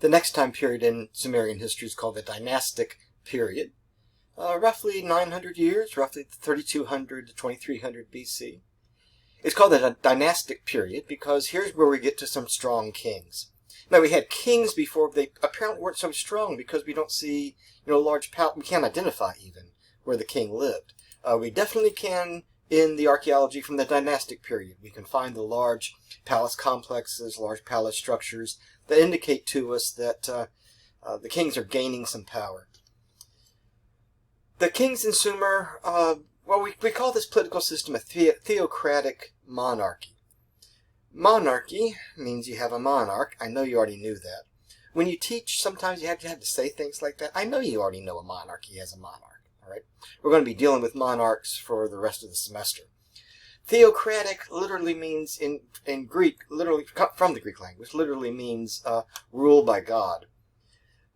The next time period in Sumerian history is called the Dynastic Period. Roughly 900 years, roughly 3200 to 2300 BC. It's called the Dynastic Period because here's where we get to some strong kings. Now, we had kings before, but they apparently weren't so strong because we don't see, large palace. We can't identify even where the king lived. We definitely can in the archaeology from the Dynastic Period. We can find the large palace complexes, large palace structures that indicate to us that the kings are gaining some power. The kings in Sumer, we call this political system a theocratic monarchy. Monarchy means you have a monarch. I know you already knew that. When you teach, sometimes you have to say things like that. I know you already know a monarchy has a monarch. All right? We're going to be dealing with monarchs for the rest of the semester. Theocratic literally means, in Greek, literally from the Greek language, literally means ruled by God.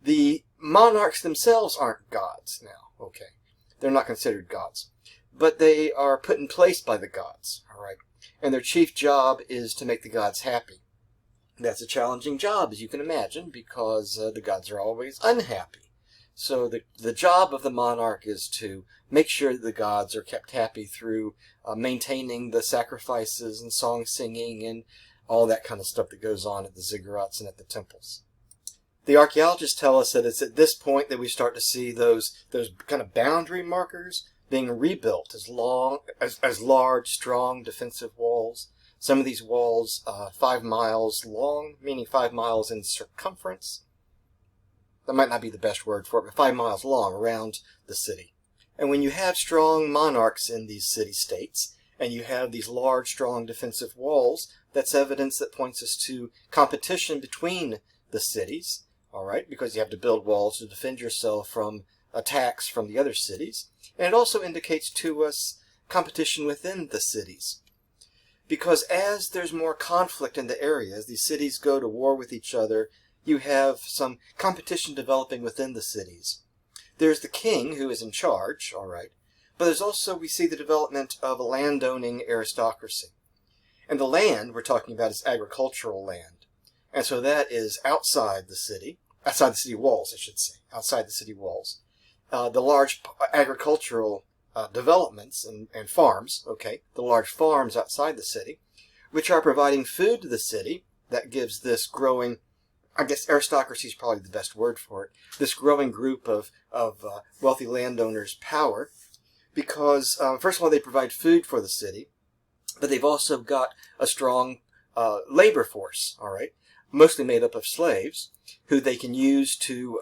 The monarchs themselves aren't gods now, okay? They're not considered gods. But they are put in place by the gods, all right? And their chief job is to make the gods happy. That's a challenging job, as you can imagine, because the gods are always unhappy. So the job of the monarch is to make sure that the gods are kept happy through maintaining the sacrifices and song singing and all that kind of stuff that goes on at the ziggurats and at the temples. The archaeologists tell us that it's at this point that we start to see those kind of boundary markers being rebuilt as large, strong defensive walls. Some of these walls 5 miles long, meaning 5 miles in circumference. That might not be the best word for it, but 5 miles long around the city. And when you have strong monarchs in these city-states, and you have these large, strong defensive walls, that's evidence that points us to competition between the cities, all right, because you have to build walls to defend yourself from attacks from the other cities. And it also indicates to us competition within the cities. Because as there's more conflict in the area, as these cities go to war with each other, you have some competition developing within the cities. There's the king who is in charge, all right, but there's also, we see the development of a landowning aristocracy. And the land we're talking about is agricultural land. And so that is outside the city walls, I should say, outside the city walls. The large agricultural developments and farms, okay, the large farms outside the city, which are providing food to the city that gives this growing, I guess aristocracy is probably the best word for it, this growing group of wealthy landowners power, because first of all, they provide food for the city, but they've also got a strong labor force, all right, mostly made up of slaves, who they can use to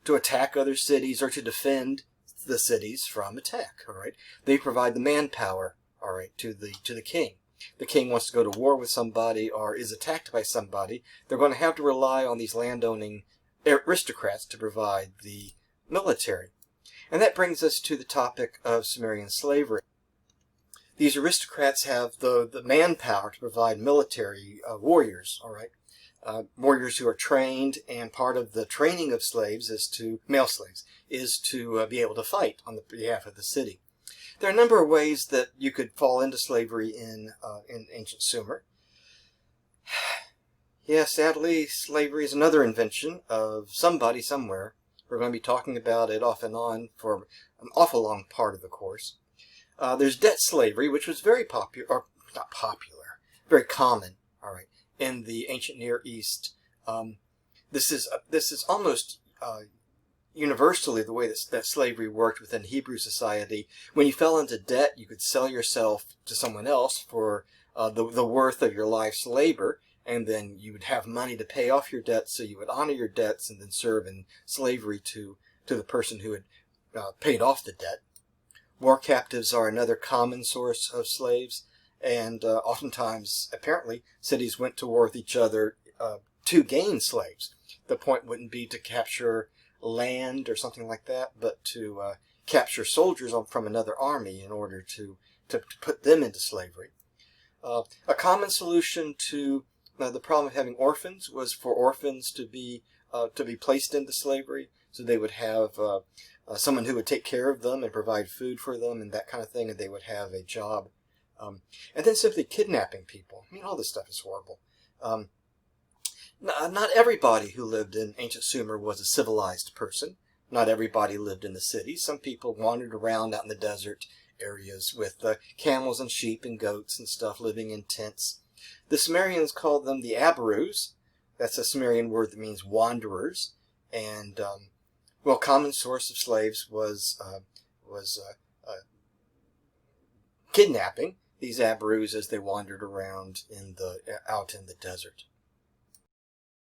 attack other cities or to defend the cities from attack, all right. They provide the manpower, all right, to the king. The king wants to go to war with somebody or is attacked by somebody, they're going to have to rely on these landowning aristocrats to provide the military. And that brings us to the topic of Sumerian slavery. These aristocrats have the manpower to provide military warriors, all right. Warriors who are trained, and part of the training of slaves male slaves, is to be able to fight on the behalf of the city. There are a number of ways that you could fall into slavery in ancient Sumer. Yeah, sadly, slavery is another invention of somebody somewhere. We're going to be talking about it off and on for an awful long part of the course. There's debt slavery, which was very popular, or not popular, very common, all right, in the ancient Near East. This is almost universally the way that slavery worked within Hebrew society. When you fell into debt, you could sell yourself to someone else for the worth of your life's labor, and then you would have money to pay off your debts, so you would honor your debts and then serve in slavery to the person who had paid off the debt. War captives are another common source of slaves, and oftentimes, apparently, cities went to war with each other to gain slaves. The point wouldn't be to capture land or something like that, but to capture soldiers from another army in order to put them into slavery. A common solution to the problem of having orphans was for orphans to be placed into slavery, so they would have someone who would take care of them and provide food for them and that kind of thing, and they would have a job. And then simply kidnapping people. I mean, all this stuff is horrible. Not everybody who lived in ancient Sumer was a civilized person. Not everybody lived in the city. Some people wandered around out in the desert areas with camels and sheep and goats and stuff, living in tents. The Sumerians called them the Abarus. That's a Sumerian word that means wanderers. And, common source of slaves was kidnapping these Abarus as they wandered around out in the desert.